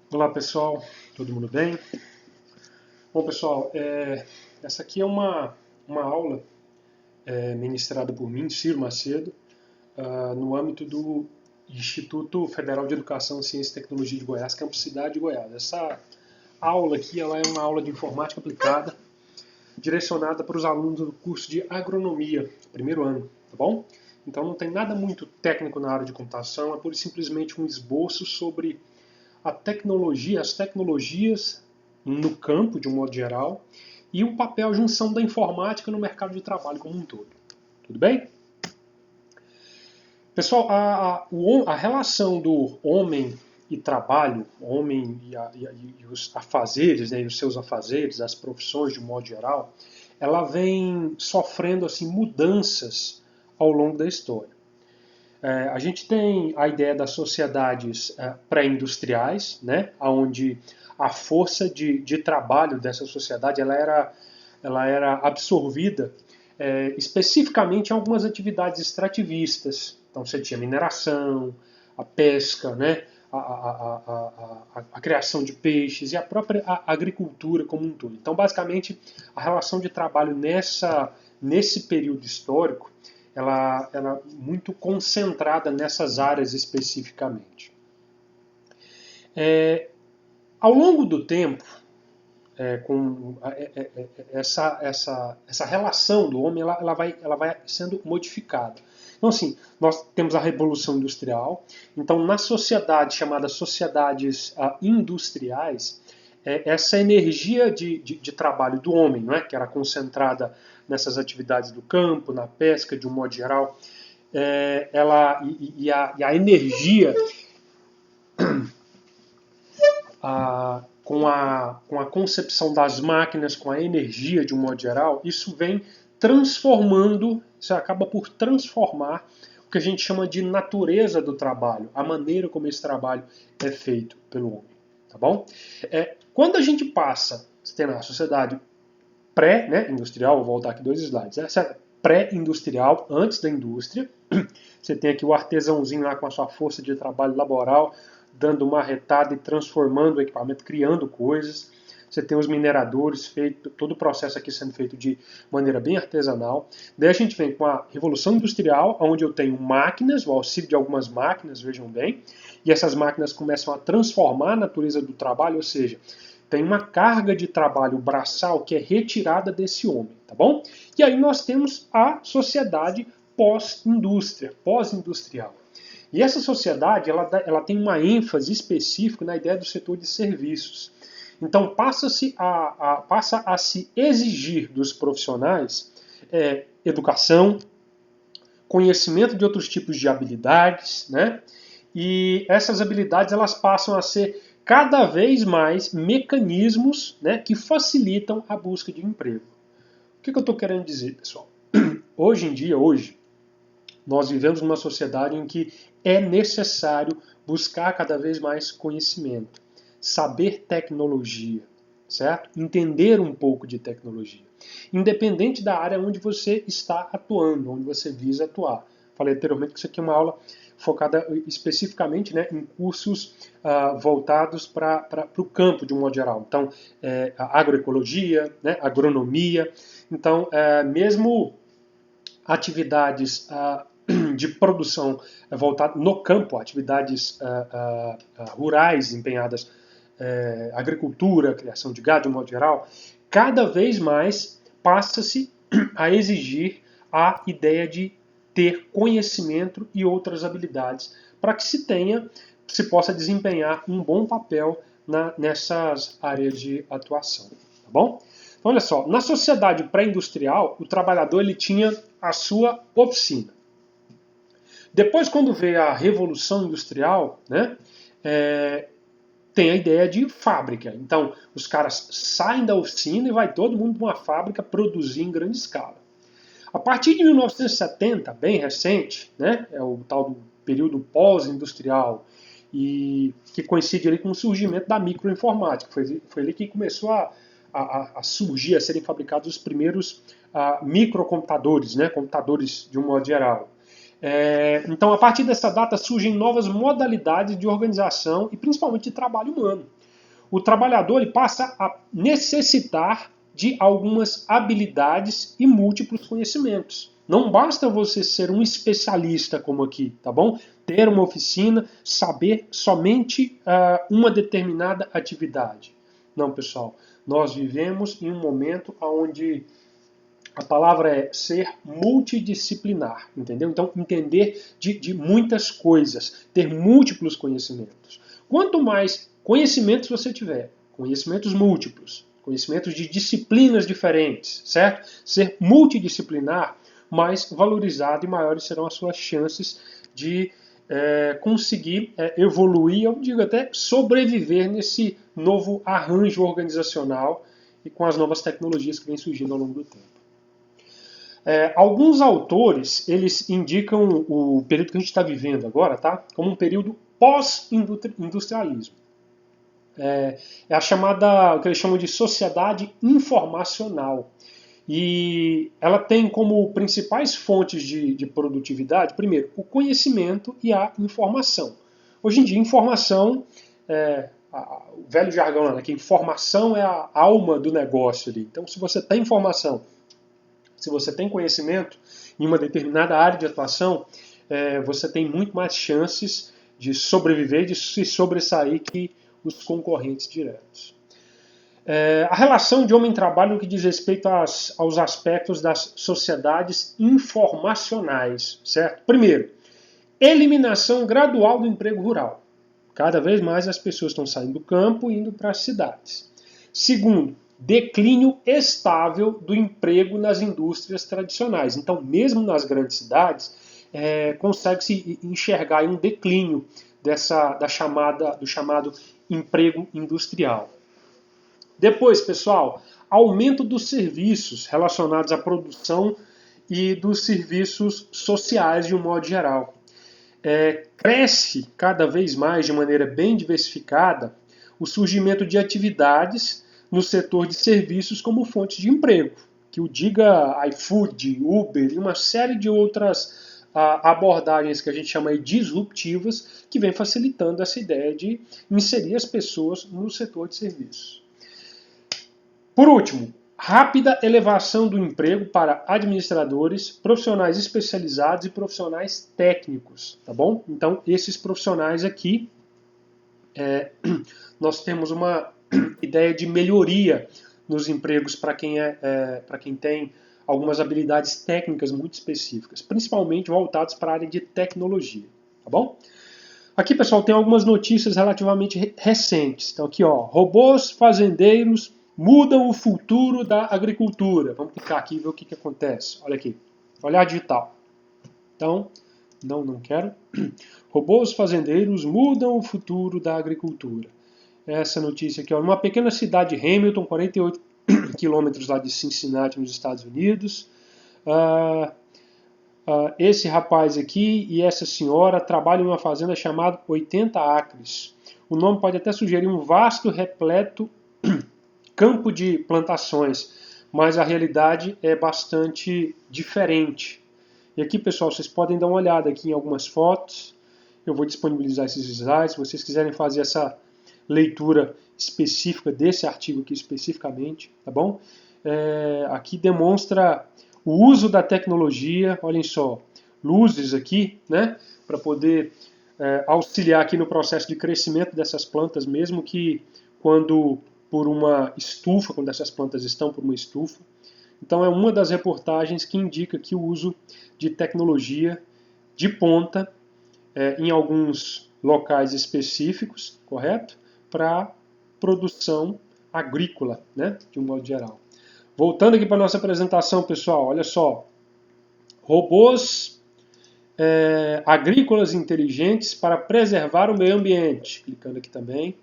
Olá pessoal, todo mundo bem? Bom pessoal, essa aqui é uma aula ministrada por mim, Ciro Macedo, no âmbito do Instituto Federal de Educação, Ciência e Tecnologia de Goiás, Campus Cidade de Goiás. Essa aula aqui ela é uma aula de informática aplicada, direcionada para os alunos do curso de agronomia, primeiro ano, tá bom? Então não tem nada muito técnico na área de computação, é pura e simplesmente um esboço sobre a tecnologia, as tecnologias no campo, de um modo geral, e o papel, a junção da informática no mercado de trabalho como um todo. Tudo bem? Pessoal, a relação do homem e trabalho, homem e os afazeres, né, e os seus afazeres, as profissões de um modo geral, ela vem sofrendo assim mudanças ao longo da história. A gente tem a ideia das sociedades pré-industriais, né, onde a força de trabalho dessa sociedade ela era absorvida especificamente em algumas atividades extrativistas. Então você tinha mineração, a pesca, né, a criação de peixes e a própria agricultura como um todo. Então, basicamente, a relação de trabalho nesse período histórico ela é muito concentrada nessas áreas especificamente. Ao longo do tempo, essa relação do homem ela vai sendo modificada. Então, assim, nós temos a Revolução Industrial. Então, na sociedade chamada sociedades industriais, essa energia de trabalho do homem, não é? Que era concentrada nessas atividades do campo, na pesca, de um modo geral, a energia com a concepção das máquinas, com a energia de um modo geral, isso vem transformando, isso acaba por transformar o que a gente chama de natureza do trabalho, a maneira como esse trabalho é feito pelo homem. Tá bom? Quando a gente passa, você tem na sociedade pré-industrial, vou voltar aqui 2 slides, essa pré-industrial, antes da indústria, você tem aqui o artesãozinho lá com a sua força de trabalho laboral, dando uma retada e transformando o equipamento, criando coisas. Você tem os mineradores, todo o processo aqui sendo feito de maneira bem artesanal. Daí a gente vem com a Revolução Industrial, onde eu tenho máquinas, o auxílio de algumas máquinas, vejam bem, e essas máquinas começam a transformar a natureza do trabalho, ou seja, tem uma carga de trabalho braçal que é retirada desse homem, tá bom? E aí nós temos a sociedade pós-indústria, pós-industrial. E essa sociedade ela tem uma ênfase específica na ideia do setor de serviços. Então passa a se exigir dos profissionais educação, conhecimento de outros tipos de habilidades, né? E essas habilidades elas passam a ser cada vez mais mecanismos, né, que facilitam a busca de emprego. O que eu estou querendo dizer, pessoal? Hoje em dia, nós vivemos numa sociedade em que é necessário buscar cada vez mais conhecimento, saber tecnologia, certo? Entender um pouco de tecnologia. Independente da área onde você está atuando, onde você visa atuar. Falei anteriormente que isso aqui é uma aula focada especificamente, né, em cursos voltados para o campo de um modo geral. Então, agroecologia, né, agronomia. Então, mesmo atividades de produção voltada no campo, atividades rurais empenhadas, agricultura, criação de gado de um modo geral, cada vez mais passa-se a exigir a ideia de ter conhecimento e outras habilidades para que se possa desempenhar um bom papel nessas áreas de atuação. Tá bom? Então, olha só, na sociedade pré-industrial, o trabalhador ele tinha a sua oficina. Depois, quando veio a Revolução Industrial, né, tem a ideia de fábrica. Então, os caras saem da oficina e vai todo mundo para uma fábrica produzir em grande escala. A partir de 1970, bem recente, né, é o tal do período pós-industrial, e que coincide ali com o surgimento da microinformática. Foi ali que começou a surgir, a serem fabricados os primeiros microcomputadores, né, computadores de um modo geral. Então, a partir dessa data, surgem novas modalidades de organização e principalmente de trabalho humano. o trabalhador ele passa a necessitar de algumas habilidades e múltiplos conhecimentos. Não basta você ser um especialista como aqui, tá bom? Ter uma oficina, saber somente uma determinada atividade. Não, pessoal. Nós vivemos em um momento onde a palavra é ser multidisciplinar, entendeu? Então, entender de muitas coisas, ter múltiplos conhecimentos. Quanto mais conhecimentos você tiver, conhecimentos múltiplos, conhecimentos de disciplinas diferentes, certo? Ser multidisciplinar, mais valorizado e maiores serão as suas chances de conseguir evoluir, eu digo até sobreviver nesse novo arranjo organizacional e com as novas tecnologias que vêm surgindo ao longo do tempo. Alguns autores eles indicam o período que a gente está vivendo agora, tá? Como um período pós-industrialismo. É a chamada, o que eles chamam de sociedade informacional. E ela tem como principais fontes de produtividade, primeiro, o conhecimento e a informação. Hoje em dia, informação, o velho jargão, né, que informação é a alma do negócio ali. Então, se você tem informação, se você tem conhecimento em uma determinada área de atuação, você tem muito mais chances de sobreviver, de se sobressair que os concorrentes diretos. A relação de homem-trabalho no que diz respeito aos aspectos das sociedades informacionais, certo? Primeiro, eliminação gradual do emprego rural. Cada vez mais as pessoas estão saindo do campo e indo para as cidades. Segundo, declínio estável do emprego nas indústrias tradicionais. Então, mesmo nas grandes cidades, consegue-se enxergar um declínio do chamado emprego industrial. Depois, pessoal, aumento dos serviços relacionados à produção e dos serviços sociais de um modo geral. Cresce cada vez mais, de maneira bem diversificada, o surgimento de atividades no setor de serviços como fonte de emprego, que o diga iFood, Uber e uma série de outras abordagens que a gente chama de disruptivas, que vem facilitando essa ideia de inserir as pessoas no setor de serviços. Por último, rápida elevação do emprego para administradores, profissionais especializados e profissionais técnicos, tá bom? Então, esses profissionais aqui, nós temos uma ideia de melhoria nos empregos para quem tem algumas habilidades técnicas muito específicas, principalmente voltadas para a área de tecnologia, tá bom? Aqui, pessoal, tem algumas notícias relativamente recentes. Então, aqui, ó, robôs fazendeiros mudam o futuro da agricultura. Vamos clicar aqui e ver o que acontece. Olha aqui, olhar digital. Então, não quero. Robôs fazendeiros mudam o futuro da agricultura. Essa notícia aqui, ó, numa pequena cidade de Hamilton, 48 quilômetros lá de Cincinnati, nos Estados Unidos. Esse rapaz aqui e essa senhora trabalham em uma fazenda chamada 80 acres. O nome pode até sugerir um vasto, repleto campo de plantações, mas a realidade é bastante diferente. E aqui, pessoal, vocês podem dar uma olhada aqui em algumas fotos. Eu vou disponibilizar esses slides. Se vocês quiserem fazer essa leitura específica desse artigo aqui especificamente, tá bom? Aqui demonstra o uso da tecnologia, olhem só, luzes aqui, né, para poder auxiliar aqui no processo de crescimento dessas plantas, mesmo que quando essas plantas estão por uma estufa. Então é uma das reportagens que indica que o uso de tecnologia de ponta em alguns locais específicos, correto? Para produção agrícola, né? De um modo geral. Voltando aqui para a nossa apresentação, pessoal, olha só. Robôs agrícolas inteligentes para preservar o meio ambiente. Clicando aqui também,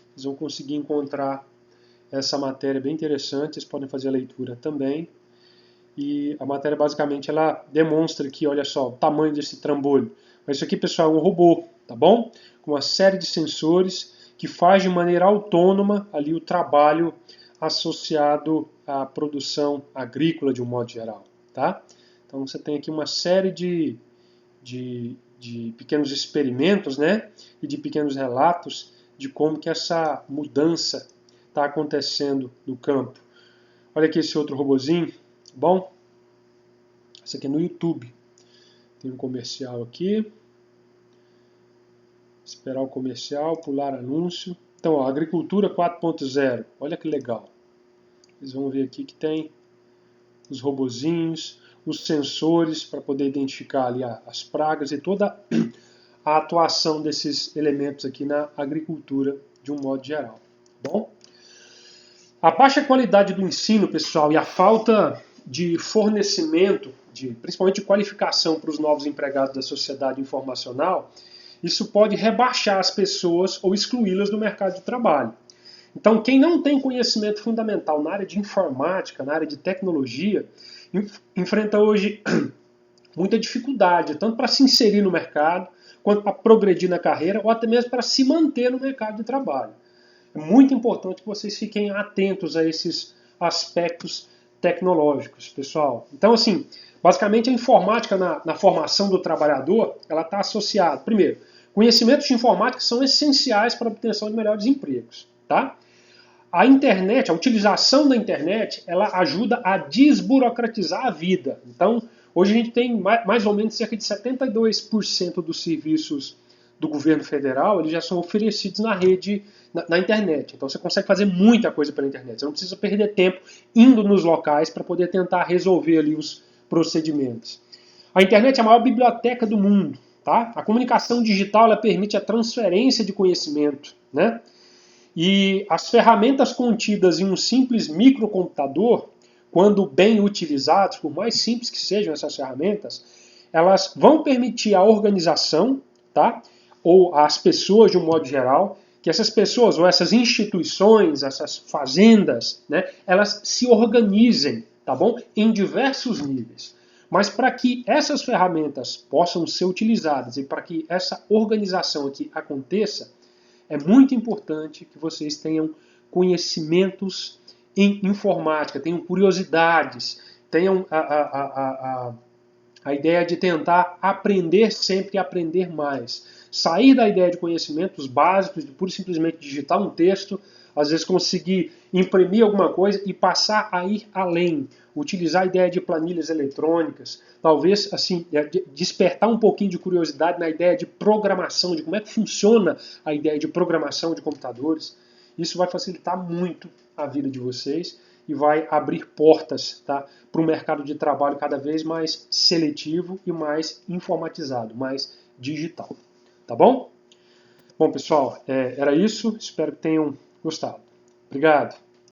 vocês vão conseguir encontrar essa matéria bem interessante, vocês podem fazer a leitura também. E a matéria basicamente ela demonstra aqui, olha só, o tamanho desse trambolho. Mas isso aqui, pessoal, é um robô, tá bom? Com uma série de sensores que faz de maneira autônoma ali o trabalho associado à produção agrícola de um modo geral, tá? Então você tem aqui uma série de pequenos experimentos, né? E de pequenos relatos de como que essa mudança está acontecendo no campo. Olha aqui esse outro robozinho, bom? Esse aqui é no YouTube. Tem um comercial aqui. Esperar o comercial, pular anúncio. Então, ó, agricultura 4.0. Olha que legal. Vocês vão ver aqui que tem os robozinhos, os sensores para poder identificar ali as pragas e toda a atuação desses elementos aqui na agricultura de um modo geral. Bom? A baixa qualidade do ensino, pessoal, e a falta de fornecimento, principalmente de qualificação para os novos empregados da sociedade informacional, isso pode rebaixar as pessoas ou excluí-las do mercado de trabalho. Então, quem não tem conhecimento fundamental na área de informática, na área de tecnologia, enfrenta hoje muita dificuldade, tanto para se inserir no mercado, quanto para progredir na carreira, ou até mesmo para se manter no mercado de trabalho. É muito importante que vocês fiquem atentos a esses aspectos tecnológicos, pessoal. Então, assim, basicamente a informática na formação do trabalhador, ela está associada, primeiro, conhecimentos de informática são essenciais para a obtenção de melhores empregos, tá? A internet, a utilização da internet, ela ajuda a desburocratizar a vida. Então, hoje a gente tem mais ou menos cerca de 72% dos serviços do governo federal, eles já são oferecidos na rede, na internet. Então você consegue fazer muita coisa pela internet. Você não precisa perder tempo indo nos locais para poder tentar resolver ali os procedimentos. A internet é a maior biblioteca do mundo. Tá? A comunicação digital ela permite a transferência de conhecimento, né? E as ferramentas contidas em um simples microcomputador, quando bem utilizadas, por mais simples que sejam essas ferramentas, elas vão permitir a organização, tá? Ou as pessoas de um modo geral, que essas pessoas ou essas instituições, essas fazendas, né, elas se organizem, tá bom? Em diversos níveis. Mas para que essas ferramentas possam ser utilizadas e para que essa organização aqui aconteça, é muito importante que vocês tenham conhecimentos em informática, tenham curiosidades, tenham a ideia de tentar aprender sempre e aprender mais. Sair da ideia de conhecimentos básicos, de pura e simplesmente digitar um texto, às vezes conseguir imprimir alguma coisa e passar a ir além. Utilizar a ideia de planilhas eletrônicas, talvez assim despertar um pouquinho de curiosidade na ideia de programação, de como é que funciona a ideia de programação de computadores. Isso vai facilitar muito a vida de vocês e vai abrir portas, tá, para um mercado de trabalho cada vez mais seletivo e mais informatizado, mais digital. Tá bom? Bom, pessoal, era isso. Espero que tenham gostado. Obrigado.